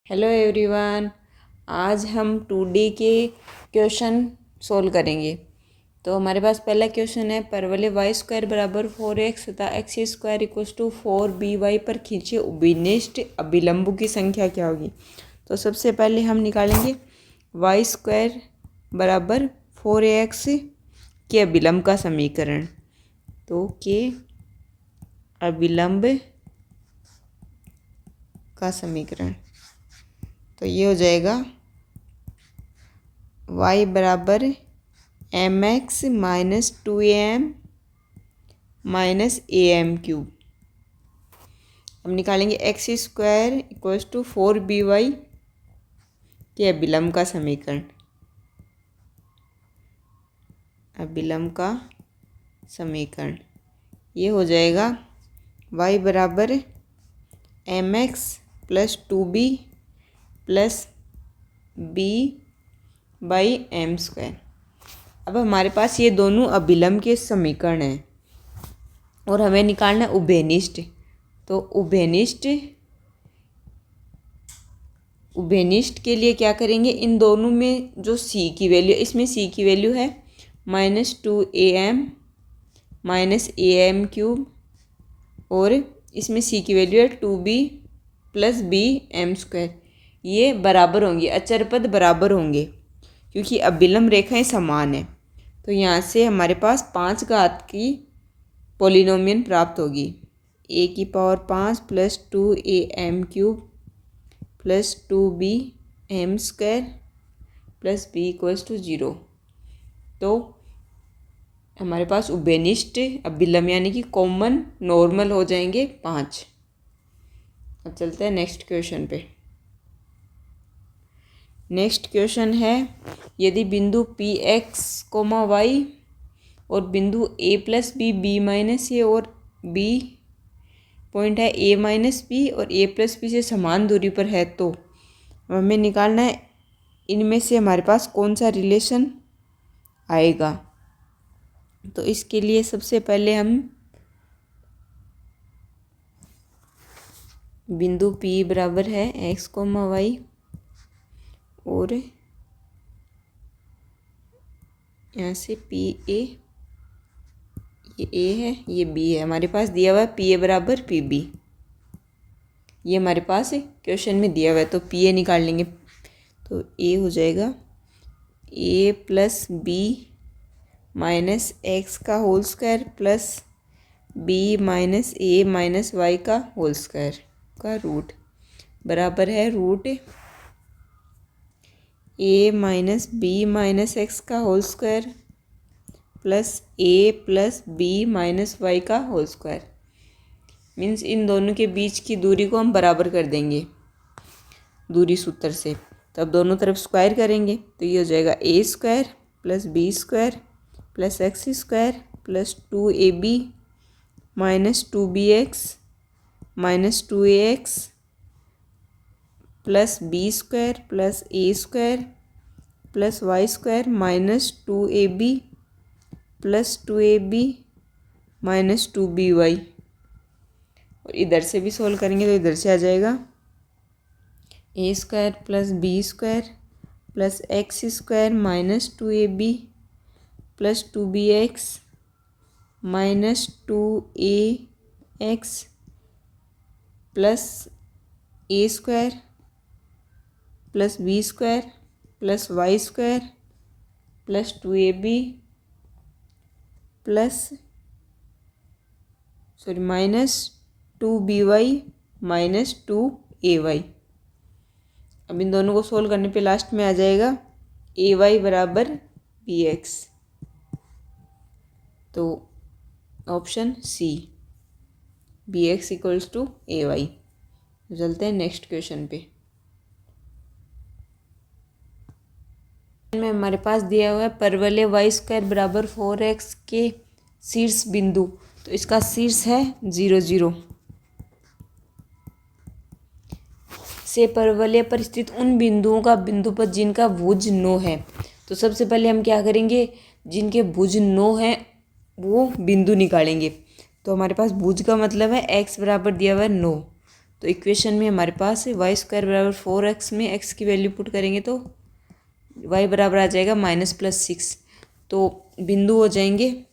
Hello everyone. आज हम 2D के क्वेश्चन सोल्व करेंगे। तो हमारे पास पहला क्वेश्चन है, परवलय y² बराबर 4x तथा x² इक्वल्स टू 4by पर खींचे उभयनिष्ठ अभिलंबों की संख्या क्या होगी। तो सबसे पहले हम निकालेंगे y² बराबर 4ax के अभिलंब का समीकरण। तो के अभिलंब का समीकरण, तो ये हो जाएगा y बराबर mx minus 2am minus am³। अब निकालेंगे x² इक्वल्स टू 4by के अभिलंब का समीकरण। अभिलंब का समीकरण ये हो जाएगा y बराबर mx plus 2b plus b/m²। अब हमारे पास ये दोनों अभिलंब के समीकरण हैं और हमें निकालना है उभयनिष्ठ। तो उभयनिष्ठ के लिए क्या करेंगे, इन दोनों में जो c की वैल्यू, इसमें c की वैल्यू है -2am माइनस am³ और इसमें c की वैल्यू है 2b प्लस bm²। ये बराबर होंगी, अचर पद बराबर होंगे क्योंकि अभिलंब रेखाएं समान है। तो यहाँ से हमारे पास 5 घात की पॉलिनोमियल प्राप्त होगी। a⁵ plus 2am³ plus 2bm² plus b equals to 0। तो हमारे पास उभयनिष्ठ अभिलंब यानी कि कॉमन नॉर्मल हो जाएंगे 5। अब चलते हैं नेक्स्ट क्वेश्चन पे। नेक्स्ट क्वेश्चन है, यदि बिंदु Px, y और बिंदु a plus b, b minus a और b पॉइंट है a माइनस बी और a प्लस बी से समान दूरी पर है, तो हमें निकालना है इनमें से हमारे पास कौन सा रिलेशन आएगा। तो इसके लिए सबसे पहले हम बिंदु P बराबर है x, y और यहाँ से पी ए, ये ए है ये बी है, हमारे पास दिया हुआ है पी ए बराबर पी बी। ये हमारे पास क्वेश्चन में दिया हुआ है, तो पी ए निकाल लेंगे। तो ए हो जाएगा a plus b minus x का whole square plus b minus a minus y का होल स्क्वायर का रूट बराबर है root a minus b minus x का whole square plus a plus b minus y का whole square. Means इन दोनों के बीच की दूरी को हम बराबर कर देंगे दूरी सूत्र से। तो अब दोनों तरफ स्क्वायर करेंगे, तो ये हो जाएगा a² plus b² plus x² plus 2ab minus 2bx minus 2ax plus b² plus a² plus y² minus 2ab plus 2ab minus 2by। और इधर से भी सोल्व करेंगे तो इधर से आ जाएगा a² plus b² plus x² minus 2ab plus 2bx minus 2ax plus a² plus b² plus y² plus 2ab plus minus 2by minus 2ay। अब इन दोनों को सोल्व करने पे लास्ट में आ जाएगा ay बराबर bx। तो option c bx equals to ay। चलते हैं नेक्स्ट क्वेश्चन पे। में हमारे पास दिया हुआ है परवलय y² बराबर 4x के शीर्ष बिंदु, तो इसका शीर्ष है 0 0 से परवलय पर स्थित उन बिंदुओं का बिंदुपथ जिनका भुज 9 है। तो सबसे पहले हम क्या करेंगे, जिनके भुज 9 हैं वो बिंदु निकालेंगे। तो हमारे पास भुज का मतलब है x बराबर दिया हुआ है 9, तो इक्वेशन में हमारे पास वाई स्क्वायर बराबर 4x में x की वैल्यू पुट करेंगे तो y बराबर आ जाएगा -+6। तो बिंदु हो जाएंगे,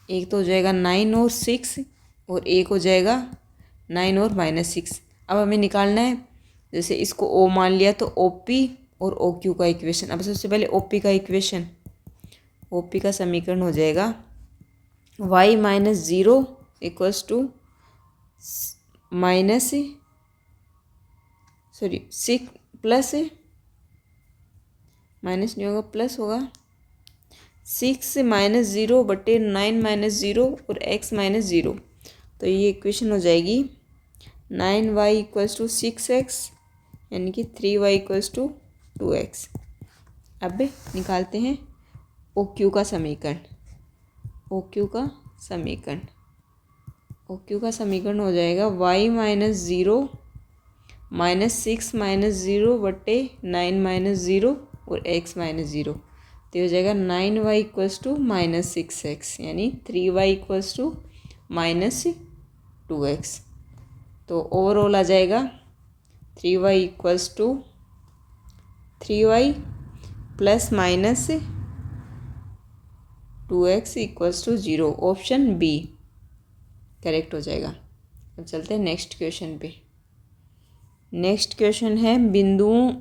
एक तो हो जाएगा 9 और 6 और एक हो जाएगा 9 और -6। अब हमें निकालना है, जैसे इसको O मान लिया तो OP और OQ का इक्वेशन। अब सबसे पहले OP का इक्वेशन, OP का समीकरण हो जाएगा y -0 equals to six plus minus नहीं होगा प्लस होगा 6 -0 बटे 9 -0 और x -0। तो ये इक्वेशन हो जाएगी 9y इक्वल्स टू 6x यानी कि 3y इक्वल्स टू 2x। अब निकालते हैं OQ का समीकरण। OQ का समीकरण हो जाएगा y -0 -6 -0 बटे 9 -0 और x -0। तो हो जाएगा 9y इक्वल्स टू -6x यानी 3y इक्वल्स टू -2x। तो ओवरऑल आ जाएगा 3y equals to 3y plus minus 2x equals to 0। Option b correct हो जाएगा। अब चलते हैं नेक्स्ट क्वेश्चन पे। नेक्स्ट क्वेश्चन है बिंदुओं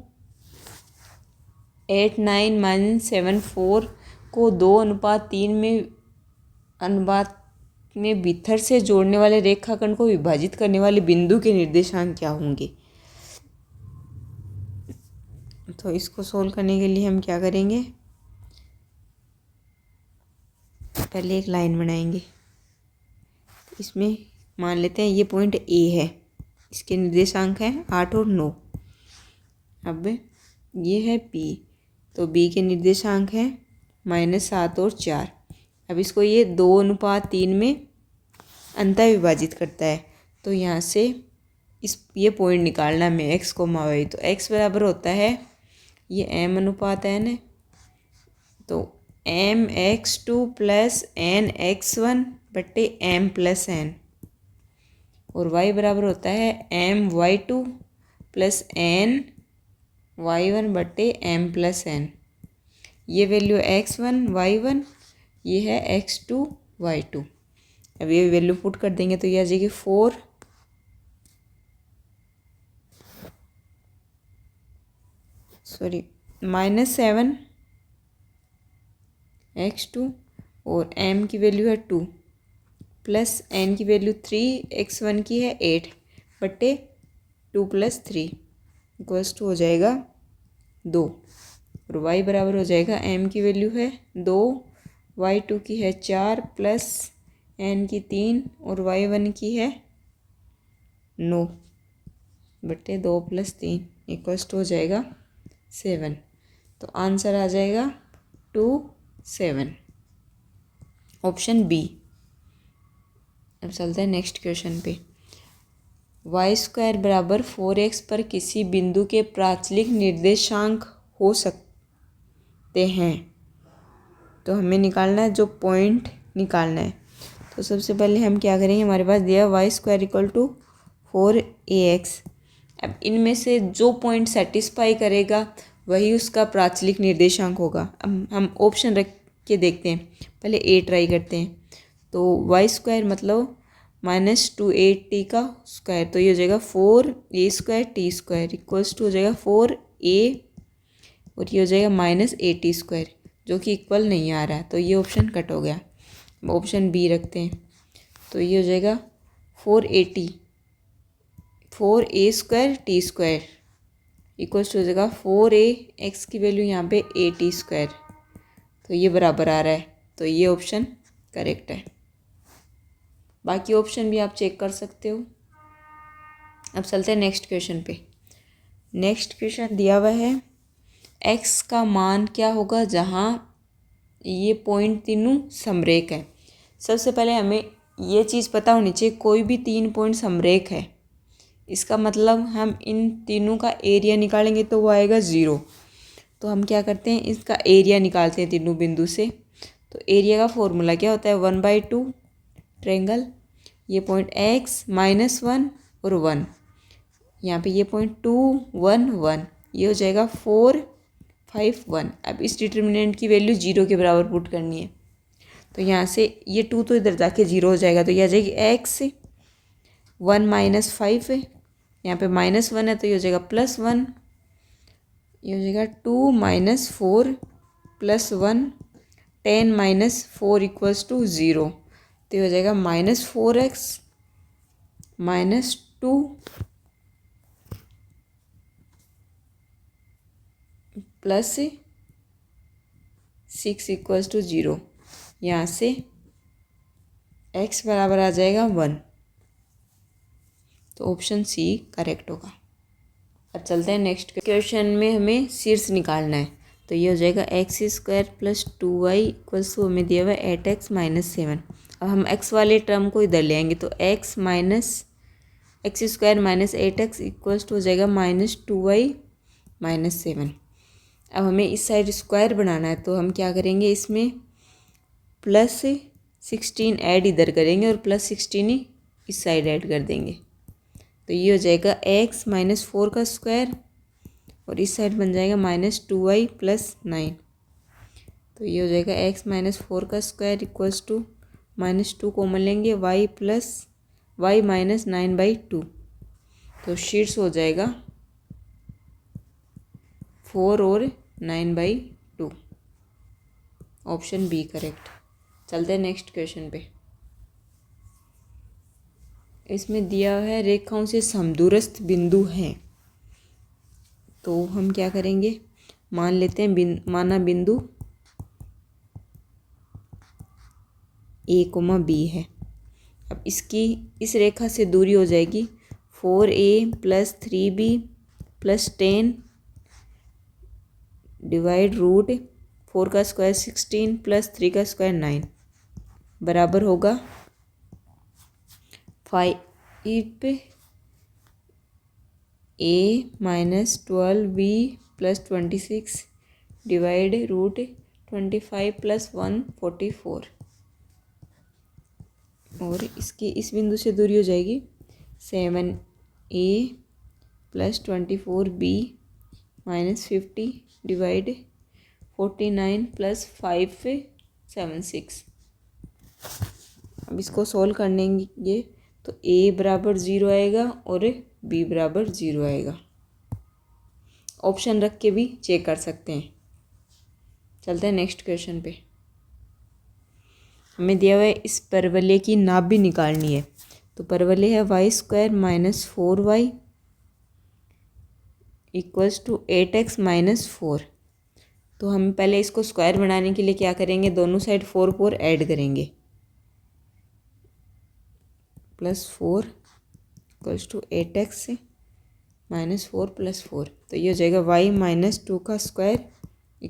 8, 9, -7, 4 को 2:3 में भीतर से जोड़ने वाले रेखाखंड को विभाजित करने वाले बिंदु के निर्देशांक क्या होंगे। तो इसको सोल्व करने के लिए हम क्या करेंगे, पहले एक लाइन बनाएंगे। इसमें मान लेते हैं ये पॉइंट ए है, इसके निर्देशांक हैं 8 और 9। अब ये है बी, तो बी के निर्देशांक हैं -7 और 4। अब इसको ये 2:3 में अंतः विभाजित करता है। तो यहाँ से ये पॉइंट निकालना हमें x, y। तो x बराबर होता है ये m/n, तो mx2 + nx1 बटे m+n, और y बराबर होता है my2 + ny1 बटे m+n। ये वैल्यू x1 y1, ये है x2 y2। अब ये वैल्यू पुट कर देंगे तो ये आ जाएगी 4 -7 x2 और m की वैल्यू है 2 प्लस n की वैल्यू 3, x1 की है 8 बटे 2 + 3 इक्वल्स टू हो जाएगा 2, और y बराबर हो जाएगा m की वैल्यू है 2, y2 की है 4 प्लस n की 3 और y1 की है 9 बटे 2 + 3 इक्वल्स टू हो जाएगा 7। तो आंसर आ जाएगा 2, 7, ऑप्शन बी। अब चलते हैं नेक्स्ट क्वेश्चन पे। y² बराबर 4x पर किसी बिंदु के प्राचलिक निर्देशांक हो सकते हैं। तो हमें निकालना है, जो पॉइंट निकालना है। तो सबसे पहले हम क्या करेंगे, हमारे पास दिया y² = 4ax। अब इनमें से जो पॉइंट सेटिस्फाई करेगा वही उसका प्राचलिक निर्देशांक होगा। अब हम ऑप्शन रख के देखते हैं, पहले ए ट्राई करते हैं। तो y² मतलब -2a का स्क्वायर, तो ये हो जाएगा 4a² t² इक्वल्स टू हो जाएगा 4a, और ये हो जाएगा -a² जो कि इक्वल नहीं आ रहा है, तो ये ऑप्शन कट हो गया। ऑप्शन बी रखते हैं, तो ये हो जाएगा 4a² t² इक्वल्स टू हो जाएगा 4a, x की वैल्यू यहाँ पे a² तो ये बराबर आ रहा है, तो ये ऑप्शन करेक्ट है। बाकी ऑप्शन भी आप चेक कर सकते हो। अब चलते हैं नेक्स्ट क्वेश्चन पे। नेक्स्ट क्वेश्चन दिया हुआ है x का मान क्या होगा जहाँ ये पॉइंट तीनों समरेख है। सबसे पहले हमें ये चीज़ पता होनी चाहिए, कोई भी 3 पॉइंट समरेख है, इसका मतलब हम इन तीनों का एरिया निकालेंगे तो वो आएगा 0। तो हम क्या करते हैं, इसका एरिया निकालते हैं तीनों बिंदु से। तो एरिया का फॉर्मूला क्या होता है, 1/2 ट्रायंगल ये पॉइंट x -1 और 1, यहाँ पे ये पॉइंट 2 1 1, ये हो जाएगा 4 5 1। अब इस डिटर्मिनेंट की वैल्यू 0 के बराबर पुट करनी है, तो यहाँ से ये 2 तो इधर जाके 0 हो जाएगा, तो ये आ जाएगी x 1 -5 है, यहाँ पे -1 है तो ये हो जाएगा +1, ये हो जाएगा 2 -4 +1, 10 - 4 = 0, तो ये हो जाएगा -4x -2 +6 = 0। यहाँ से x बराबर आ जाएगा 1, तो ऑप्शन सी करेक्ट होगा। अब चलते हैं नेक्स्ट क्वेश्चन में, हमें शीर्ष निकालना है, तो ये हो जाएगा x² + 2y = हमें दिया हुआ है 8x - 7। अब हम x वाले टर्म को इधर ले आएंगे, तो x - x² - 8x = हो जाएगा -2y - 7। अब हमें इस साइड स्क्वायर बनाना है, तो हम क्या करेंगे, इसमें +16 ऐड इधर करेंगे और +16 इस साइड ऐड कर देंगे, तो ये हो जाएगा x -4 का स्क्वायर और इस साइड बन जाएगा -2y + 9, तो ये हो जाएगा x -4 का स्क्वायर = -2 कॉमन लेंगे y - 9/2, तो शीर्ष हो जाएगा 4 और 9/2, ऑप्शन बी करेक्ट। चलते हैं नेक्स्ट क्वेश्चन पे। इसमें दिया है रेखाओं से समदूरस्थ बिंदु हैं, तो हम क्या करेंगे, मान लेते हैं माना बिंदु a, b है। अब इसकी इस रेखा से दूरी हो जाएगी 4a + 3b + 10 डिवाइड √4 का स्क्वायर 16 + 3 का स्क्वायर 9 बराबर होगा 5a - 12b + 26 डिवाइड √25 + 144, और इसकी इस बिंदु से दूरी हो जाएगी 7a + 24b - 50 डिवाइड 49 + 5 76। अब इसको सॉल्व करनेंगे, तो a बराबर 0 आएगा और b बराबर 0 आएगा। ऑप्शन रख के भी चेक कर सकते हैं। चलते हैं नेक्स्ट क्वेश्चन पे। हमें दिया हुआ है इस परवलय की नाप भी निकालनी है, तो परवलय है y² - 4y = 8x - 4। तो हम पहले इसको स्क्वायर बनाने के लिए क्या करेंगे, दोनों साइड 4 4 ऐड करेंगे, +4 = 8x - 4 + 4, तो ये हो जाएगा y - 2 का स्क्वायर =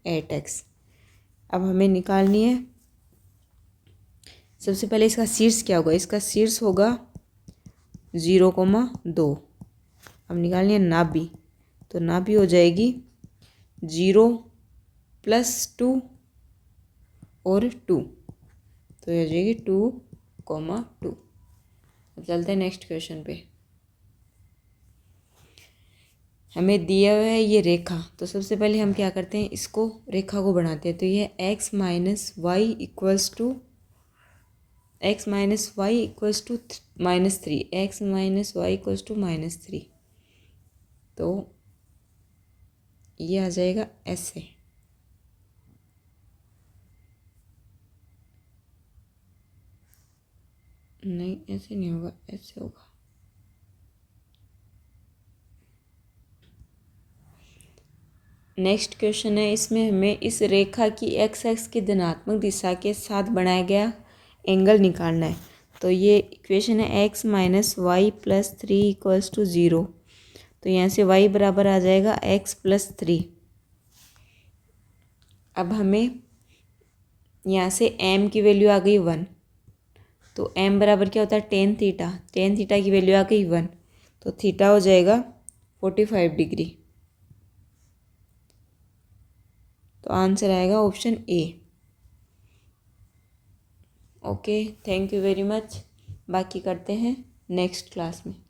8x। अब हमें निकालनी है, सबसे पहले इसका शीर्ष क्या होगा, इसका शीर्ष होगा 0,2। अब निकालनी है नाभि, तो नाभि हो जाएगी 0 + 2 और 2, तो ये हो जाएगी 2,2। अब चलते हैं नेक्स्ट क्वेश्चन पे। हमें दिया हुआ है ये रेखा, तो सबसे पहले हम क्या करते हैं, इसको रेखा को बनाते हैं, तो ये x - y = x - y = -3, x - y = -3, तो ये आ जाएगा ऐसे। नहीं, ऐसे नहीं होगा, ऐसे होगा। नेक्स्ट क्वेश्चन है, इसमें हमें इस रेखा की x एक्स की धनात्मक दिशा के साथ बनाया गया एंगल निकालना है, तो ये इक्वेशन है x - y + 3 = 0, तो यहाँ से y बराबर आ जाएगा x + 3। अब हमें यहाँ से m की वैल्यू आ गई 1, तो m बराबर क्या होता है, tan थीटा, tan थीटा की वैल्यू आ गई 1, तो थीटा हो जाएगा 45 डिग्री, तो आंसर आएगा option A. Okay, thank you very much. बाकी करते हैं नेक्स्ट क्लास में।